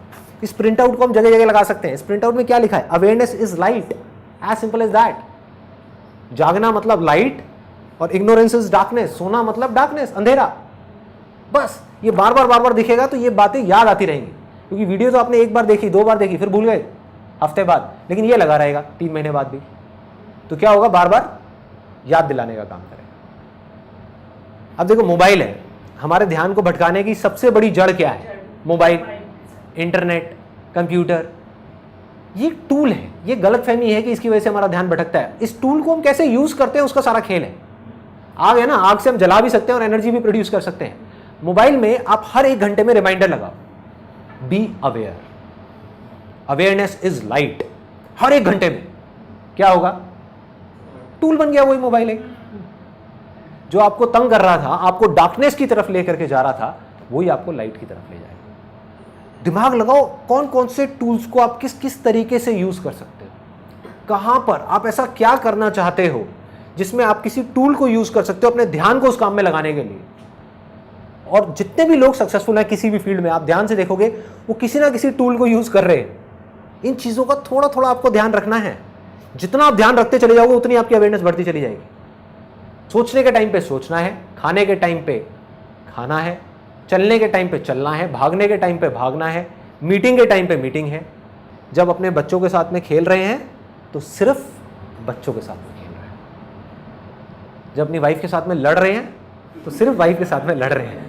इस प्रिंट आउट को हम जगह जगह लगा सकते हैं। इस प्रिंट आउट में क्या लिखा है? Awareness is light, as simple as that. जागना मतलब लाइट और इग्नोरेंस इज डार्कनेस, सोना मतलब डार्कनेस, अंधेरा। बस ये बार बार दिखेगा तो ये बातें याद आती रहेंगी, क्योंकि वीडियो तो आपने 1 बार देखी, 2 बार देखी, फिर भूल गए हफ्ते बाद, लेकिन ये लगा रहेगा 3 महीने बाद भी। तो क्या होगा? बार बार याद दिलाने का काम करेगा। अब देखो, मोबाइल है, हमारे ध्यान को भटकाने की सबसे बड़ी जड़ क्या है? Mobile, internet, computer. ये टूल है। ये गलतफहमी है कि इसकी वजह से हमारा ध्यान भटकता है। इस टूल को हम कैसे यूज करते हैं उसका सारा खेल है। आग है ना, आग से हम जला भी सकते हैं और एनर्जी भी प्रोड्यूस कर सकते हैं। मोबाइल में आप हर 1 घंटे में रिमाइंडर लगाओ, be aware, awareness is light. हर 1 घंटे में क्या होगा? टूल बन गया वही मोबाइल एक, जो आपको तंग कर रहा था, आपको डार्कनेस की तरफ लेकर के जा रहा था, वही आपको लाइट की तरफ ले जाएगा। दिमाग लगाओ, कौन कौन से टूल्स को आप किस किस तरीके से यूज कर सकते हो, कहां पर आप ऐसा क्या करना चाहते हो जिसमें आप किसी टूल को यूज कर सकते हो अपने ध्यान को उस काम में लगाने के लिए। और जितने भी लोग सक्सेसफुल हैं किसी भी फील्ड में, आप ध्यान से देखोगे वो किसी ना किसी टूल को यूज कर रहे हैं। इन चीजों का थोड़ा थोड़ा आपको ध्यान रखना है। जितना आप ध्यान रखते चले जाओगे उतनी आपकी अवेयरनेस बढ़ती चली जाएगी। सोचने के टाइम पे सोचना है, खाने के टाइम पे खाना है, चलने के टाइम पे चलना है, भागने के टाइम पे भागना है, मीटिंग के टाइम पे मीटिंग है। जब अपने बच्चों के साथ में खेल रहे हैं तो सिर्फ बच्चों के साथ में खेल रहे हैं। जब अपनी वाइफ के साथ में लड़ रहे हैं तो सिर्फ वाइफ के साथ में लड़ रहे हैं।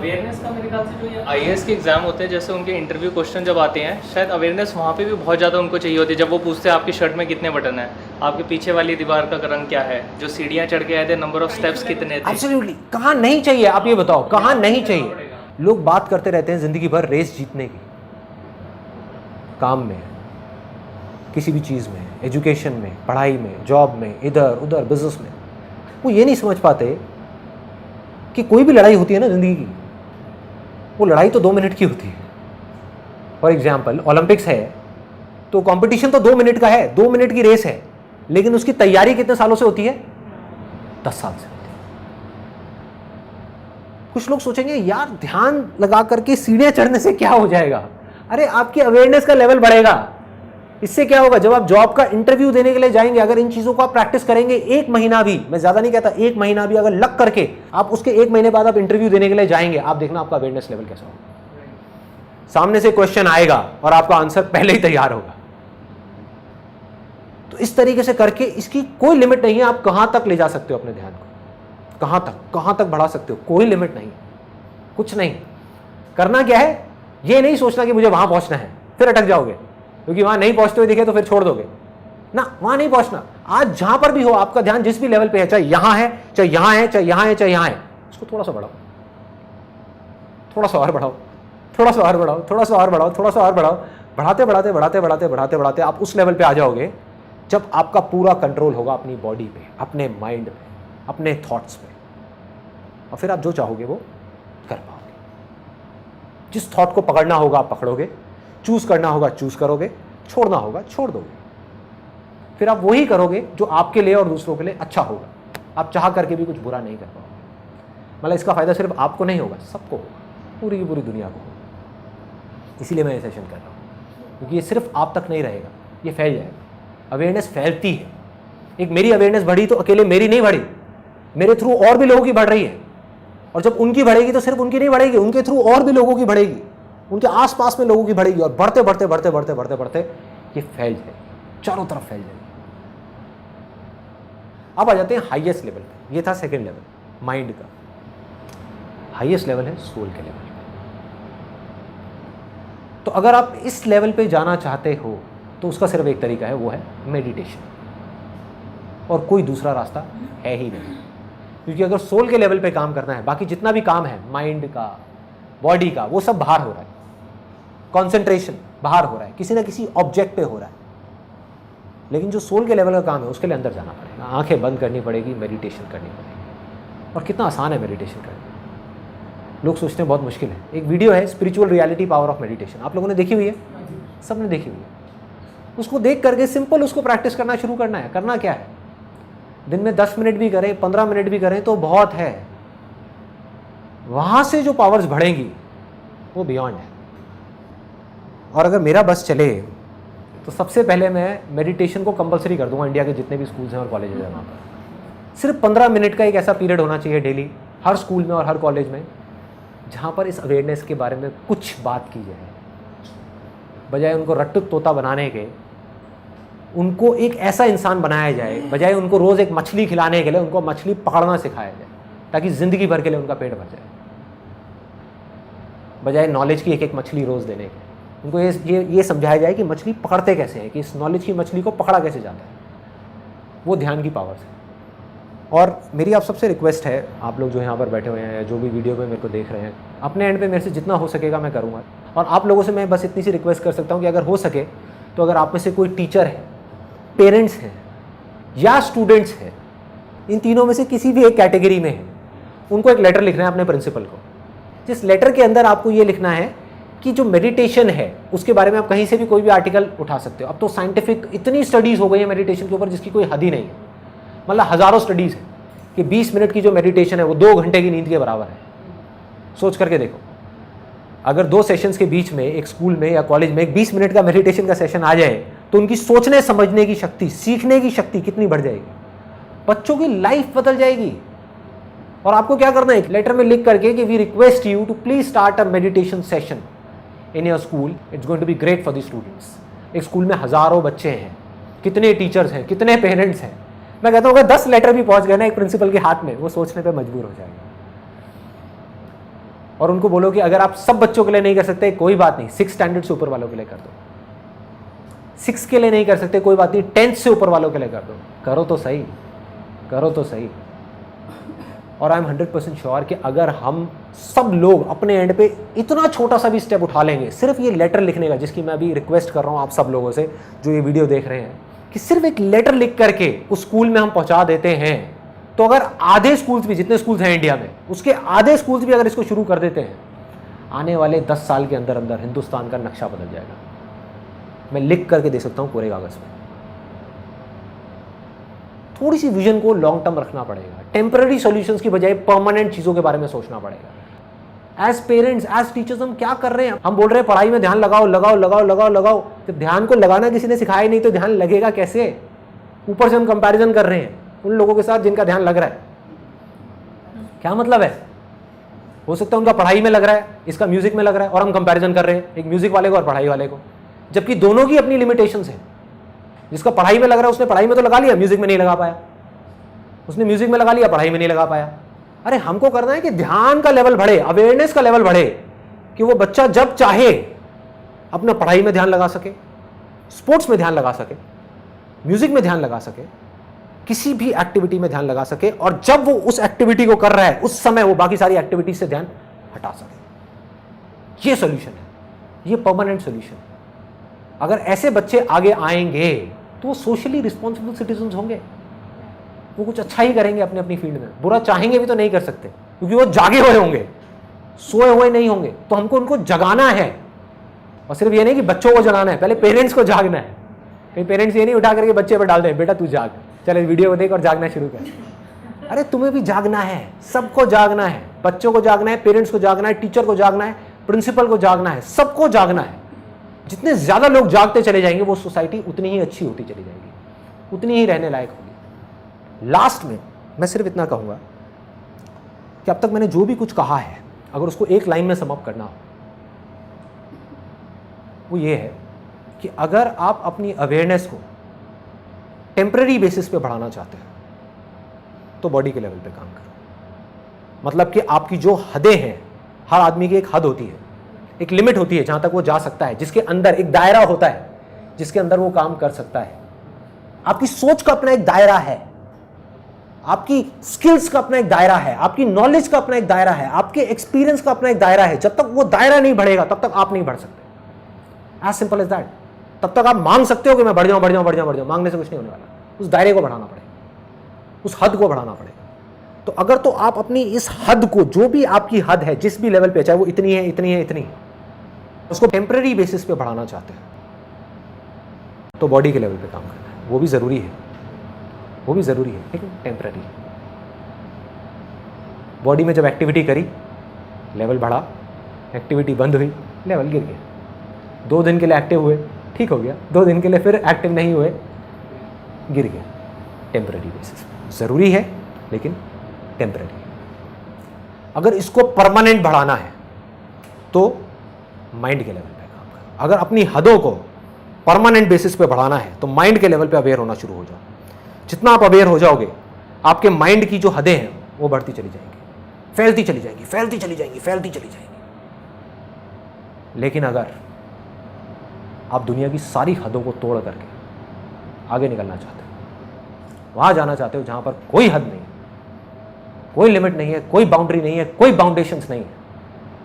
अवेयरनेस का मेरे ख्याल से जो ये आईएएस के एग्जाम होते हैं, जैसे उनके इंटरव्यू क्वेश्चन जब आते हैं, शायद अवेयरनेस वहाँ पे भी बहुत ज़्यादा उनको चाहिए होती है। जब वो पूछते हैं आपकी शर्ट में कितने बटन हैं, आपके पीछे वाली दीवार का रंग क्या है, जो सीढ़ियाँ चढ़ के आए थे नंबर ऑफ स्टेप्स कितने थे। एब्सोल्युटली, कहाँ नहीं चाहिए आप ये बताओ, कहाँ नहीं चाहिए। लोग बात करते रहते हैं जिंदगी भर रेस जीतने की, काम में, किसी भी चीज़ में, एजुकेशन में, पढ़ाई में, जॉब में, इधर उधर बिजनेस में। वो ये नहीं समझ पाते कि कोई भी लड़ाई होती है ना ज़िंदगी की, वो लड़ाई तो 2 मिनट की होती है। फॉर एग्जाम्पल ओलंपिक्स है तो कंपटीशन तो 2 मिनट का है, 2 मिनट की रेस है, लेकिन उसकी तैयारी कितने सालों से होती है? 10 साल से होती है। कुछ लोग सोचेंगे यार ध्यान लगा करके सीढ़ियां चढ़ने से क्या हो जाएगा। अरे आपकी अवेयरनेस का लेवल बढ़ेगा, इससे क्या होगा? जब आप जॉब का इंटरव्यू देने के लिए जाएंगे, अगर इन चीज़ों को आप प्रैक्टिस करेंगे 1 महीना भी, मैं ज़्यादा नहीं कहता, 1 महीना भी अगर लग करके आप उसके 1 महीने बाद आप इंटरव्यू देने के लिए जाएंगे, आप देखना आपका अवेयरनेस लेवल कैसा होगा। सामने से क्वेश्चन आएगा और आपका आंसर पहले ही तैयार होगा। तो इस तरीके से करके इसकी कोई लिमिट नहीं है, आप कहां तक ले जा सकते हो अपने ध्यान को, कहां तक बढ़ा सकते हो, कोई लिमिट नहीं, कुछ नहीं। करना क्या है, ये नहीं सोचना कि मुझे वहां पहुंचना है, फिर अटक जाओगे, क्योंकि वहां नहीं पहुंचते हुए दिखे तो फिर छोड़ दोगे ना। वहां नहीं पहुंचना। आज जहां पर भी हो, आपका ध्यान जिस भी लेवल पे है, चाहे यहां है, चाहे यहां है, चाहे यहां है, चाहे यहां है, उसको थोड़ा सा बढ़ाओ, थोड़ा सा और बढ़ाओ, थोड़ा सा और बढ़ाओ, थोड़ा सा और बढ़ाओ, थोड़ा सा और बढ़ाओ। बढ़ाते बढ़ाते बढ़ाते बढ़ाते बढ़ाते बढ़ाते आप उस लेवल पे आ जाओगे जब आपका पूरा कंट्रोल होगा अपनी बॉडी पे, अपने माइंड पे, अपने थॉट्स पे, और फिर आप जो चाहोगे वो कर पाओगे। जिस थॉट को पकड़ना होगा आप पकड़ोगे, चूज करना होगा चूज करोगे, छोड़ना होगा छोड़ दोगे। फिर आप वही करोगे जो आपके लिए और दूसरों के लिए अच्छा होगा। आप चाह करके भी कुछ बुरा नहीं कर पाओगे। मतलब इसका फायदा सिर्फ आपको नहीं होगा, सबको होगा, पूरी की पूरी दुनिया को होगा। इसीलिए मैं ये सेशन कर रहा हूँ, क्योंकि ये सिर्फ आप तक नहीं रहेगा, ये फैल जाएगा। अवेयरनेस फैलती है। एक मेरी अवेयरनेस बढ़ी तो अकेले मेरी नहीं बढ़ी, मेरे थ्रू और भी लोगों की बढ़ रही है, और जब उनकी बढ़ेगी तो सिर्फ उनकी नहीं बढ़ेगी, उनके थ्रू और भी लोगों की बढ़ेगी, उनके आसपास में लोगों की बढ़ेगी, और बढ़ते बढ़ते बढ़ते बढ़ते बढ़ते बढ़ते ये फैल जाएगी, चारों तरफ फैल जाएगी। अब आ जाते हैं हाईएस्ट लेवल पे। ये था सेकंड लेवल माइंड का। हाईएस्ट लेवल है सोल के लेवल पे। तो अगर आप इस लेवल पे जाना चाहते हो तो उसका सिर्फ एक तरीका है, वो है मेडिटेशन, और कोई दूसरा रास्ता है ही नहीं। क्योंकि अगर सोल के लेवल पे काम करना है, बाकी जितना भी काम है माइंड का, बॉडी का, वो सब बाहर हो रहा है। कंसंट्रेशन बाहर हो रहा है, किसी ना किसी ऑब्जेक्ट पे हो रहा है। लेकिन जो सोल के लेवल का काम है उसके लिए अंदर जाना पड़ेगा, आंखें बंद करनी पड़ेगी, मेडिटेशन करनी पड़ेगी। और कितना आसान है मेडिटेशन करना, लोग सोचते हैं बहुत मुश्किल है। एक वीडियो है spiritual reality power of meditation, आप लोगों ने देखी हुई है? सबने देखी हुई है। उसको देख करके सिंपल उसको प्रैक्टिस करना शुरू करना है। करना क्या है, दिन में 10 मिनट भी करें, 15 मिनट भी करें तो बहुत है। वहां से जो पावर्स बढ़ेंगी वो बियॉन्ड है। और अगर मेरा बस चले तो सबसे पहले मैं मेडिटेशन को कंपलसरी कर दूंगा। इंडिया के जितने भी स्कूल्स हैं और कॉलेजेस हैं वहाँ पर सिर्फ 15 मिनट का एक ऐसा पीरियड होना चाहिए डेली, हर स्कूल में और हर कॉलेज में, जहाँ पर इस अवेयरनेस के बारे में कुछ बात की जाए। बजाय उनको रट्टू तोता बनाने के, उनको एक ऐसा इंसान बनाया जाए। बजाय उनको रोज़ एक मछली खिलाने के लिए उनको मछली पकड़ना सिखाया जाए, ताकि ज़िंदगी भर के लिए उनका पेट भर जाए। बजाय नॉलेज की एक एक मछली रोज़ देने के, उनको ये समझाया जाए कि मछली पकड़ते कैसे हैं, कि इस नॉलेज की मछली को पकड़ा कैसे जाता है। वो ध्यान की पावर है। और मेरी आप सबसे रिक्वेस्ट है, आप लोग जो यहाँ पर बैठे हुए हैं या जो भी वीडियो में मेरे को देख रहे हैं, अपने एंड पे मेरे से जितना हो सकेगा मैं करूँगा। और आप लोगों से मैं बस इतनी सी रिक्वेस्ट कर सकता हूँ कि अगर हो सके तो अगर आप में से कोई टीचर है, पेरेंट्स हैं या स्टूडेंट्स हैं, इन तीनों में से किसी भी एक कैटेगरी में है, उनको एक लेटर लिखना है अपने प्रिंसिपल को, जिस लेटर के अंदर आपको ये लिखना है कि जो मेडिटेशन है उसके बारे में आप कहीं से भी कोई भी आर्टिकल उठा सकते हो। अब तो साइंटिफिक इतनी स्टडीज़ हो गई है मेडिटेशन के ऊपर जिसकी कोई हद ही नहीं है। मतलब हज़ारों स्टडीज़ है कि 20 मिनट की जो मेडिटेशन है वो 2 घंटे की नींद के बराबर है। सोच करके देखो, अगर 2 सेशंस के बीच में एक स्कूल में या कॉलेज में एक 20 मिनट का मेडिटेशन का सेशन आ जाए तो उनकी सोचने समझने की शक्ति, सीखने की शक्ति कितनी बढ़ जाएगी। बच्चों की लाइफ बदल जाएगी। और आपको क्या करना है, एक लेटर में लिख करके कि we request you to please start a meditation session in your school, it's going to be great for the students. एक स्कूल में हज़ारों बच्चे हैं, कितने टीचर्स हैं, कितने पेरेंट्स हैं। मैं कहता हूँ अगर 10 लेटर भी पहुँच गए ना एक प्रिंसिपल के हाथ में, वो सोचने पे मजबूर हो जाएगा। और उनको बोलो कि अगर आप सब बच्चों के लिए नहीं कर सकते कोई बात नहीं, 6 स्टैंडर्ड से ऊपर वालों के लिए कर दो। 6 के लिए नहीं कर सकते कोई बात नहीं, 10th से ऊपर वालों के लिए कर दो। करो तो सही, करो तो सही। और आई एम 100% श्योर कि अगर हम सब लोग अपने एंड पे इतना छोटा सा भी स्टेप उठा लेंगे, सिर्फ ये लेटर लिखने का, जिसकी मैं अभी रिक्वेस्ट कर रहा हूँ आप सब लोगों से जो ये वीडियो देख रहे हैं, कि सिर्फ एक लेटर लिख करके उस स्कूल में हम पहुंचा देते हैं, तो अगर आधे स्कूल्स भी, जितने स्कूल्स हैं इंडिया में, उसके आधे स्कूल्स भी अगर इसको शुरू कर देते हैं, आने वाले 10 साल के अंदर अंदर हिंदुस्तान का नक्शा बदल जाएगा। मैं लिख करके दे सकता हूँ पूरे कागज में। थोड़ी सी विजन को लॉन्ग टर्म रखना पड़ेगा, टेम्पररी सॉल्यूशंस की बजाय परमानेंट चीज़ों के बारे में सोचना पड़ेगा। एज पेरेंट्स, एज टीचर्स हम क्या कर रहे हैं? हम बोल रहे हैं पढ़ाई में ध्यान लगाओ लगाओ लगाओ लगाओ लगाओ। जब ध्यान को लगाना किसी ने सिखाया ही नहीं तो ध्यान लगेगा कैसे? ऊपर से हम कंपैरिजन कर रहे हैं उन लोगों के साथ जिनका ध्यान लग रहा है। क्या मतलब है? हो सकता है उनका पढ़ाई में लग रहा है, इसका म्यूजिक में लग रहा है, और हम कंपैरिजन कर रहे हैं एक म्यूजिक वाले को और पढ़ाई वाले को, जबकि दोनों की अपनी लिमिटेशंस हैं। जिसका पढ़ाई में लग रहा है उसने पढ़ाई में तो लगा लिया, म्यूजिक में नहीं लगा पाया। उसने म्यूजिक में लगा लिया, पढ़ाई में नहीं लगा पाया। अरे हमको करना है कि ध्यान का लेवल बढ़े, अवेयरनेस का लेवल बढ़े, कि वो बच्चा जब चाहे अपना पढ़ाई में ध्यान लगा सके, स्पोर्ट्स में ध्यान लगा सके, म्यूजिक में ध्यान लगा सके, किसी भी एक्टिविटी में ध्यान लगा सके, और जब वो उस एक्टिविटी को कर रहा है उस समय वो बाकी सारी एक्टिविटी से ध्यान हटा सके। ये सॉल्यूशन है, ये परमानेंट सॉल्यूशन। अगर ऐसे बच्चे आगे आएंगे तो वो सोशली रिस्पॉन्सिबल सिटीजन होंगे, वो कुछ अच्छा ही करेंगे अपनी अपनी फील्ड में। बुरा चाहेंगे भी तो नहीं कर सकते, क्योंकि वो जागे हुए होंगे, सोए हुए नहीं होंगे। तो हमको उनको जगाना है, और सिर्फ ये नहीं कि बच्चों को जगाना है, पहले पेरेंट्स को जागना है। कई पेरेंट्स ये नहीं उठा करके बच्चे पर डाल दें, बेटा तू जाग, चले वीडियो को देख और जागना शुरू कर। अरे तुम्हें भी जागना है, सबको जागना है, बच्चों को जागना है, पेरेंट्स को जागना है, टीचर को जागना है, प्रिंसिपल को जागना है, सबको जागना है। जितने ज्यादा लोग जागते चले जाएंगे वो सोसाइटी उतनी ही अच्छी होती चली जाएगी, उतनी ही रहने लायक होगी। लास्ट में मैं सिर्फ इतना कहूंगा कि अब तक मैंने जो भी कुछ कहा है, अगर उसको एक लाइन में सम अप करना हो, वो ये है कि अगर आप अपनी अवेयरनेस को टेम्पररी बेसिस पे बढ़ाना चाहते हैं तो बॉडी के लेवल पे काम करो। मतलब कि आपकी जो हदें हैं, हर आदमी की एक हद होती है, एक लिमिट होती है जहां तक वो जा सकता है, जिसके अंदर एक दायरा होता है जिसके अंदर वो काम कर सकता है। आपकी सोच का अपना एक दायरा है, आपकी स्किल्स का अपना एक दायरा है, आपकी नॉलेज का अपना एक दायरा है, आपके एक्सपीरियंस का अपना एक दायरा है। जब तक वो दायरा नहीं बढ़ेगा तब तक आप नहीं बढ़ सकते। As simple as that. तब तक आप मांग सकते हो कि मैं बढ़ जाऊं बढ़ जाऊं बढ़ जाऊं बढ़ जाऊं, मांगने से कुछ नहीं होने वाला। उस दायरे को बढ़ाना पड़ेगा, उस हद को बढ़ाना पड़ेगा। तो अगर तो आप अपनी इस हद को, जो भी आपकी हद है, जिस भी लेवल पे, चाहे वो इतनी है इतनी है इतनी, उसको टेम्पररी बेसिस पे बढ़ाना चाहते हैं तो बॉडी के लेवल पे काम करना है। वो भी ज़रूरी है, वो भी ज़रूरी है, लेकिन टेम्पररी। बॉडी में जब एक्टिविटी करी, लेवल बढ़ा, एक्टिविटी बंद हुई, लेवल गिर गया। 2 दिन के लिए एक्टिव हुए, ठीक हो गया, 2 दिन के लिए फिर एक्टिव नहीं हुए, गिर गया। टेम्पररी बेसिस ज़रूरी है लेकिन टेम्पररी। अगर इसको परमानेंट बढ़ाना है तो माइंड के लेवल पे काम करो। अगर अपनी हदों को परमानेंट बेसिस पे बढ़ाना है तो माइंड के लेवल पे अवेयर होना शुरू हो जाओ। जितना आप अवेयर हो जाओगे, आपके माइंड की जो हदें हैं वो बढ़ती चली जाएंगी, फैलती चली जाएंगी, फैलती चली जाएंगी, फैलती चली जाएंगी। लेकिन अगर आप दुनिया की सारी हदों को तोड़ करके आगे निकलना चाहते हो, वहां जाना चाहते हो जहां पर कोई हद नहीं, कोई लिमिट नहीं है, कोई बाउंड्री नहीं है, कोई बाउंडेशंस नहीं है,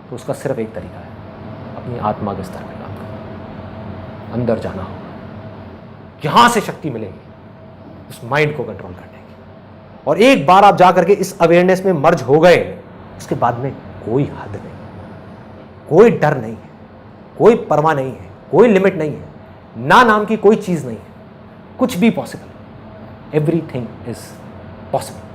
तो उसका सिर्फ एक तरीका है, अपनी आत्मा के स्तर पर काम करना, अंदर जाना होगा। यहां से शक्ति मिलेगी उस माइंड को कंट्रोल करने की। और एक बार आप जा करके इस अवेयरनेस में मर्ज हो गए, उसके बाद में कोई हद नहीं, कोई डर नहीं है, कोई परवाह नहीं है, कोई लिमिट नहीं है, ना नाम की कोई चीज नहीं है, कुछ भी पॉसिबल। Everything is possible.